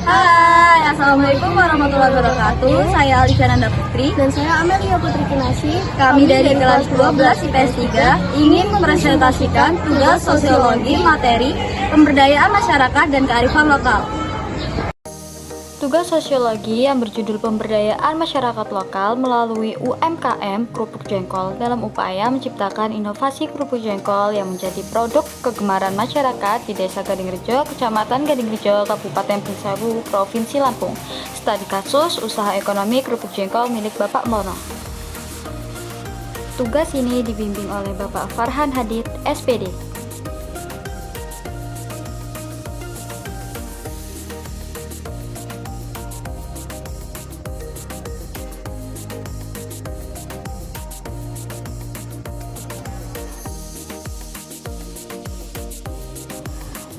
Hai, Assalamualaikum warahmatullahi wabarakatuh. Saya Alisha Nanda Putri. Dan saya Amelia Putri Kinasi. Kami dari kelas 12 IPS 3 ingin mempresentasikan tugas sosiologi materi pemberdayaan masyarakat dan kearifan lokal. Tugas sosiologi yang berjudul Pemberdayaan Masyarakat Lokal melalui UMKM Kerupuk Jengkol dalam upaya menciptakan inovasi kerupuk jengkol yang menjadi produk kegemaran masyarakat di Desa Gadingrejo, Kecamatan Gadingrejo, Kabupaten Bengkulu, Provinsi Lampung. Studi kasus usaha ekonomi kerupuk jengkol milik Bapak Mono. Tugas ini dibimbing oleh Bapak Farhan Hadid, SPD.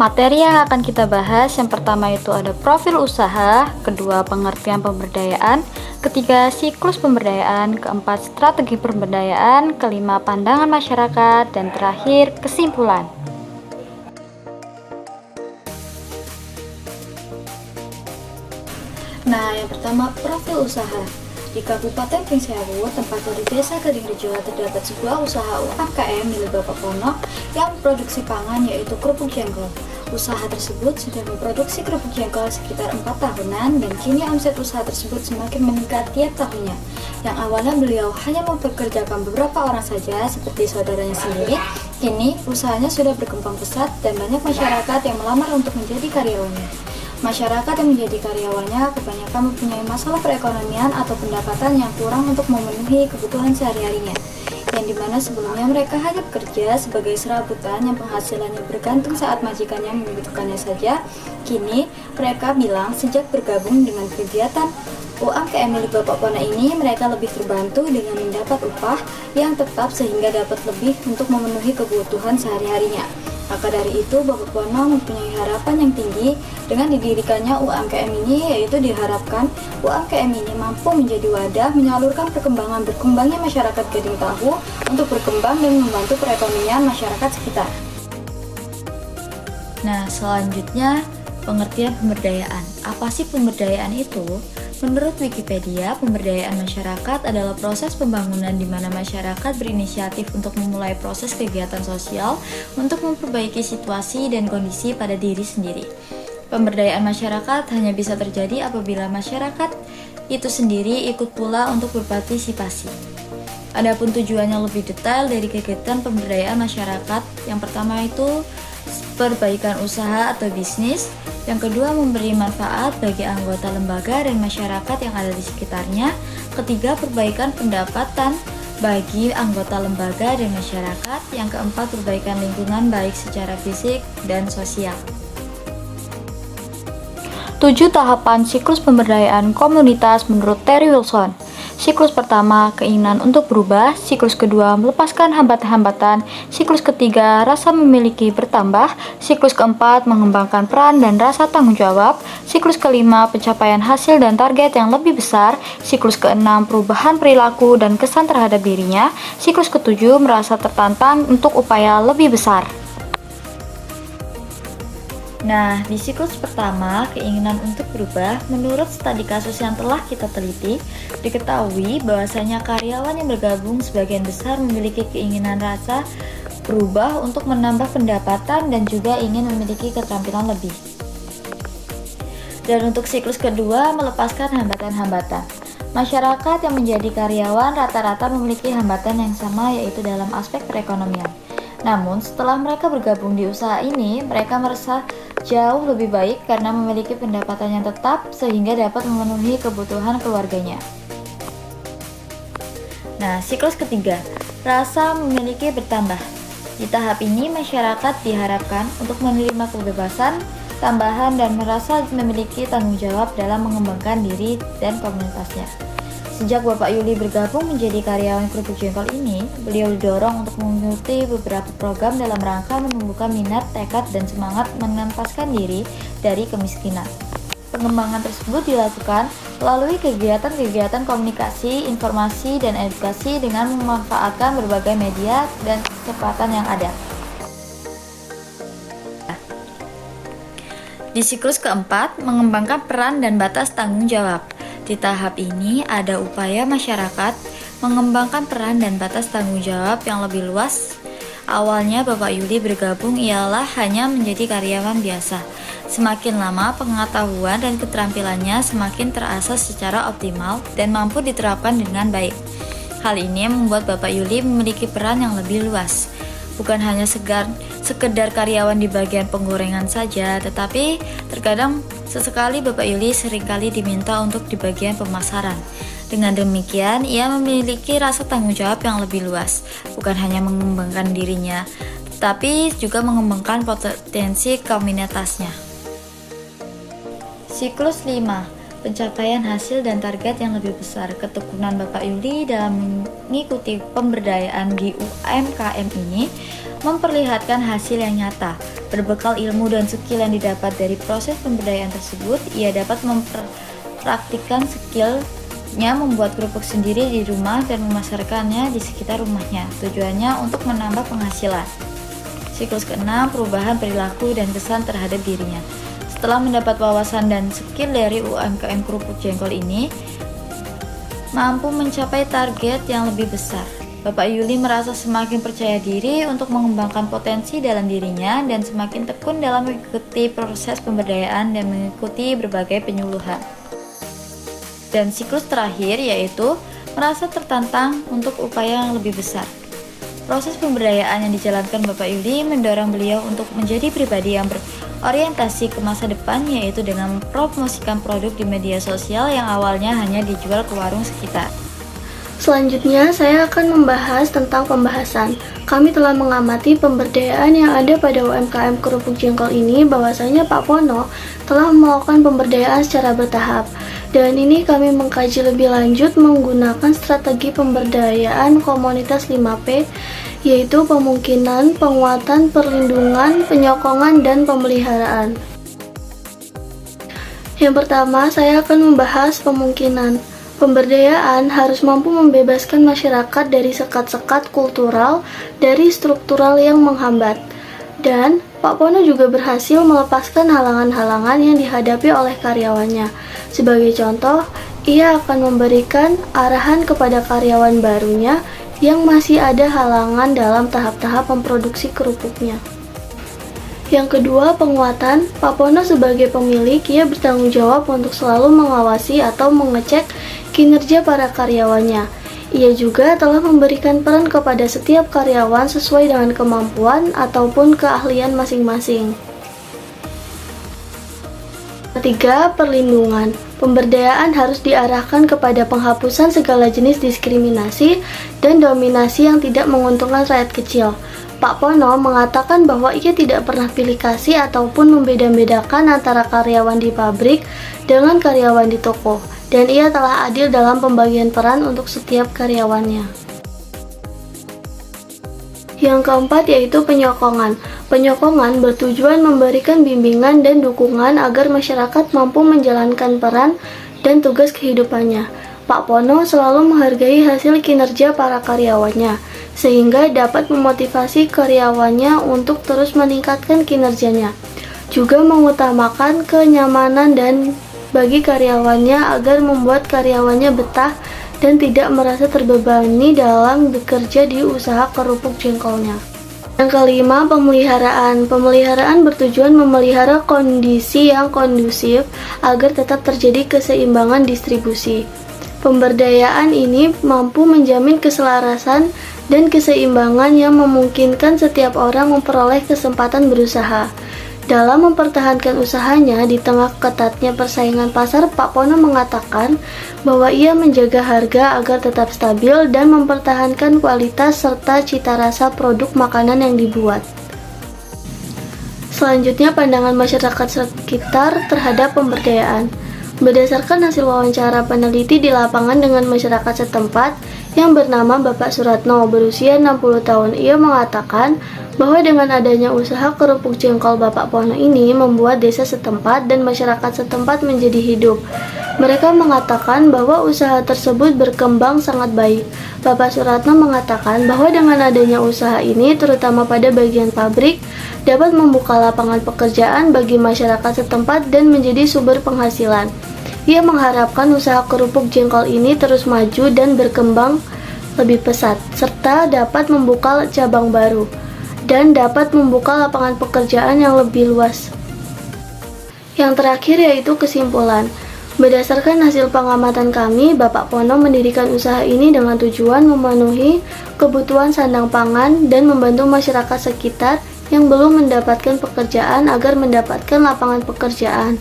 Materi yang akan kita bahas yang pertama itu ada profil usaha, kedua pengertian pemberdayaan, ketiga siklus pemberdayaan, keempat strategi pemberdayaan, kelima pandangan masyarakat, dan terakhir kesimpulan. Nah, yang pertama profil usaha. Di Kabupaten Bengkulu, tempatnya di Desa Gadingrejo, terdapat sebuah usaha UMKM milik Bapak Pono yang memproduksi pangan yaitu kerupuk jengkol. Usaha tersebut sudah memproduksi kerupuk jengkol sekitar 4 tahunan dan kini omset usaha tersebut semakin meningkat tiap tahunnya. Yang awalnya beliau hanya mempekerjakan beberapa orang saja seperti saudaranya sendiri, kini usahanya sudah berkembang pesat dan banyak masyarakat yang melamar untuk menjadi karyawannya. Masyarakat yang menjadi karyawannya kebanyakan mempunyai masalah perekonomian atau pendapatan yang kurang untuk memenuhi kebutuhan sehari-harinya, yang dimana sebelumnya mereka hanya bekerja sebagai serabutan yang penghasilannya bergantung saat majikannya membutuhkannya saja. Kini mereka bilang sejak bergabung dengan kegiatan UMKM milik Bapak Pono ini, mereka lebih terbantu dengan mendapat upah yang tetap sehingga dapat lebih untuk memenuhi kebutuhan sehari-harinya. Maka dari itu, Bapak Pono mempunyai harapan yang tinggi dengan didirikannya UMKM ini, yaitu diharapkan UMKM ini mampu menjadi wadah menyalurkan berkembangnya masyarakat Gading Tahu untuk berkembang dan membantu perekonomian masyarakat sekitar. Nah, selanjutnya pengertian pemberdayaan. Apa sih pemberdayaan itu? Menurut Wikipedia, pemberdayaan masyarakat adalah proses pembangunan di mana masyarakat berinisiatif untuk memulai proses kegiatan sosial untuk memperbaiki situasi dan kondisi pada diri sendiri. Pemberdayaan masyarakat hanya bisa terjadi apabila masyarakat itu sendiri ikut pula untuk berpartisipasi. Adapun tujuannya lebih detail dari kegiatan pemberdayaan masyarakat, yang pertama itu perbaikan usaha atau bisnis, yang kedua memberi manfaat bagi anggota lembaga dan masyarakat yang ada di sekitarnya, ketiga perbaikan pendapatan bagi anggota lembaga dan masyarakat, yang keempat perbaikan lingkungan baik secara fisik dan sosial. 7 tahapan siklus pemberdayaan komunitas menurut Terry Wilson. Siklus pertama, keinginan untuk berubah. Siklus kedua, melepaskan hambatan-hambatan. Siklus ketiga, rasa memiliki bertambah. Siklus keempat, mengembangkan peran dan rasa tanggung jawab. Siklus kelima, pencapaian hasil dan target yang lebih besar. Siklus keenam, perubahan perilaku dan kesan terhadap dirinya. Siklus ketujuh, merasa tertantang untuk upaya lebih besar. Nah, di siklus pertama, keinginan untuk berubah, menurut studi kasus yang telah kita teliti, diketahui bahwasanya karyawan yang bergabung sebagian besar memiliki keinginan rasa berubah untuk menambah pendapatan dan juga ingin memiliki keterampilan lebih. Dan untuk siklus kedua, melepaskan hambatan-hambatan. Masyarakat yang menjadi karyawan rata-rata memiliki hambatan yang sama, yaitu dalam aspek perekonomian. Namun, setelah mereka bergabung di usaha ini, mereka merasa jauh lebih baik karena memiliki pendapatan yang tetap sehingga dapat memenuhi kebutuhan keluarganya. Nah, siklus ketiga, rasa memiliki bertambah. Di tahap ini, masyarakat diharapkan untuk menerima kebebasan, tambahan, dan merasa memiliki tanggung jawab dalam mengembangkan diri dan komunitasnya. Sejak Bapak Yuli bergabung menjadi karyawan kerupuk jengkol ini, beliau didorong untuk mengikuti beberapa program dalam rangka menumbuhkan minat, tekad, dan semangat mengentaskan diri dari kemiskinan. Pengembangan tersebut dilakukan melalui kegiatan-kegiatan komunikasi, informasi, dan edukasi dengan memanfaatkan berbagai media dan kesempatan yang ada. Di siklus keempat, mengembangkan peran dan batas tanggung jawab. Di tahap ini ada upaya masyarakat mengembangkan peran dan batas tanggung jawab yang lebih luas. Awalnya Bapak Yuli bergabung ialah hanya menjadi karyawan biasa. Semakin lama pengetahuan dan keterampilannya semakin terasah secara optimal dan mampu diterapkan dengan baik. Hal ini membuat Bapak Yuli memiliki peran yang lebih luas. Bukan hanya sekedar karyawan di bagian penggorengan saja, tetapi terkadang sesekali Bapak Yuli seringkali diminta untuk di bagian pemasaran. Dengan demikian, ia memiliki rasa tanggung jawab yang lebih luas, bukan hanya mengembangkan dirinya, tetapi juga mengembangkan potensi komunitasnya. Siklus 5. Pencapaian hasil dan target yang lebih besar. Ketekunan Bapak Yuli dalam mengikuti pemberdayaan di UMKM ini memperlihatkan hasil yang nyata. Berbekal ilmu dan skill yang didapat dari proses pemberdayaan tersebut, ia dapat mempraktikkan skillnya membuat kerupuk sendiri di rumah dan memasarkannya di sekitar rumahnya. Tujuannya untuk menambah penghasilan. Siklus ke-6, perubahan perilaku dan kesan terhadap dirinya. Setelah mendapat wawasan dan skill dari UMKM kerupuk jengkol ini, mampu mencapai target yang lebih besar. Bapak Yuli merasa semakin percaya diri untuk mengembangkan potensi dalam dirinya dan semakin tekun dalam mengikuti proses pemberdayaan dan mengikuti berbagai penyuluhan. Dan siklus terakhir yaitu merasa tertantang untuk upaya yang lebih besar. Proses pemberdayaan yang dijalankan Bapak Yuli mendorong beliau untuk menjadi pribadi yang berorientasi ke masa depan, yaitu dengan mempromosikan produk di media sosial yang awalnya hanya dijual ke warung sekitar. Selanjutnya, saya akan membahas tentang pembahasan. Kami telah mengamati pemberdayaan yang ada pada UMKM kerupuk jengkol ini, bahwasanya Pak Pono telah melakukan pemberdayaan secara bertahap. Dan ini kami mengkaji lebih lanjut menggunakan strategi pemberdayaan komunitas 5P, yaitu pemungkinan, penguatan, perlindungan, penyokongan, dan pemeliharaan. Yang pertama, saya akan membahas pemungkinan. Pemberdayaan harus mampu membebaskan masyarakat dari sekat-sekat kultural, dari struktural yang menghambat. Dan Pak Pono juga berhasil melepaskan halangan-halangan yang dihadapi oleh karyawannya. Sebagai contoh, ia akan memberikan arahan kepada karyawan barunya yang masih ada halangan dalam tahap-tahap memproduksi kerupuknya. Yang kedua, penguatan. Pak Pono sebagai pemilik, ia bertanggung jawab untuk selalu mengawasi atau mengecek kinerja para karyawannya. Ia juga telah memberikan peran kepada setiap karyawan sesuai dengan kemampuan ataupun keahlian masing-masing. Ketiga, perlindungan. Pemberdayaan harus diarahkan kepada penghapusan segala jenis diskriminasi dan dominasi yang tidak menguntungkan rakyat kecil. Pak Pono mengatakan bahwa ia tidak pernah pilih kasih ataupun membeda-bedakan antara karyawan di pabrik dengan karyawan di toko, dan ia telah adil dalam pembagian peran untuk setiap karyawannya. Yang keempat yaitu penyokongan. Penyokongan bertujuan memberikan bimbingan dan dukungan agar masyarakat mampu menjalankan peran dan tugas kehidupannya. Pak Pono selalu menghargai hasil kinerja para karyawannya, sehingga dapat memotivasi karyawannya untuk terus meningkatkan kinerjanya. Juga mengutamakan kenyamanan dan bagi karyawannya agar membuat karyawannya betah dan tidak merasa terbebani dalam bekerja di usaha kerupuk jengkolnya. Yang kelima, pemeliharaan. Pemeliharaan bertujuan memelihara kondisi yang kondusif agar tetap terjadi keseimbangan distribusi. Pemberdayaan ini mampu menjamin keselarasan dan keseimbangan yang memungkinkan setiap orang memperoleh kesempatan berusaha. Dalam mempertahankan usahanya di tengah ketatnya persaingan pasar, Pak Pono mengatakan bahwa ia menjaga harga agar tetap stabil dan mempertahankan kualitas serta cita rasa produk makanan yang dibuat. Selanjutnya, pandangan masyarakat sekitar terhadap pemberdayaan. Berdasarkan hasil wawancara peneliti di lapangan dengan masyarakat setempat, yang bernama Bapak Suratno, berusia 60 tahun. Ia mengatakan bahwa dengan adanya usaha kerupuk jengkol Bapak Pono ini membuat desa setempat dan masyarakat setempat menjadi hidup. Mereka mengatakan bahwa usaha tersebut berkembang sangat baik. Bapak Suratno mengatakan bahwa dengan adanya usaha ini, terutama pada bagian pabrik, dapat membuka lapangan pekerjaan bagi masyarakat setempat dan menjadi sumber penghasilan. Ia mengharapkan usaha kerupuk jengkol ini terus maju dan berkembang lebih pesat, serta dapat membuka cabang baru dan dapat membuka lapangan pekerjaan yang lebih luas. Yang terakhir yaitu kesimpulan. Berdasarkan hasil pengamatan kami, Bapak Pono mendirikan usaha ini dengan tujuan memenuhi kebutuhan sandang pangan dan membantu masyarakat sekitar yang belum mendapatkan pekerjaan agar mendapatkan lapangan pekerjaan.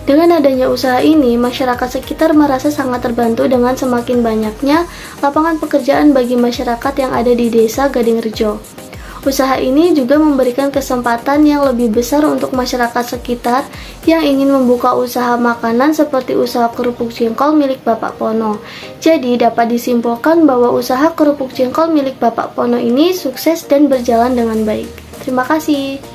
Dengan adanya usaha ini, masyarakat sekitar merasa sangat terbantu dengan semakin banyaknya lapangan pekerjaan bagi masyarakat yang ada di Desa Gadingrejo. Usaha ini juga memberikan kesempatan yang lebih besar untuk masyarakat sekitar yang ingin membuka usaha makanan seperti usaha kerupuk jengkol milik Bapak Pono. Jadi dapat disimpulkan bahwa usaha kerupuk jengkol milik Bapak Pono ini sukses dan berjalan dengan baik. Terima kasih.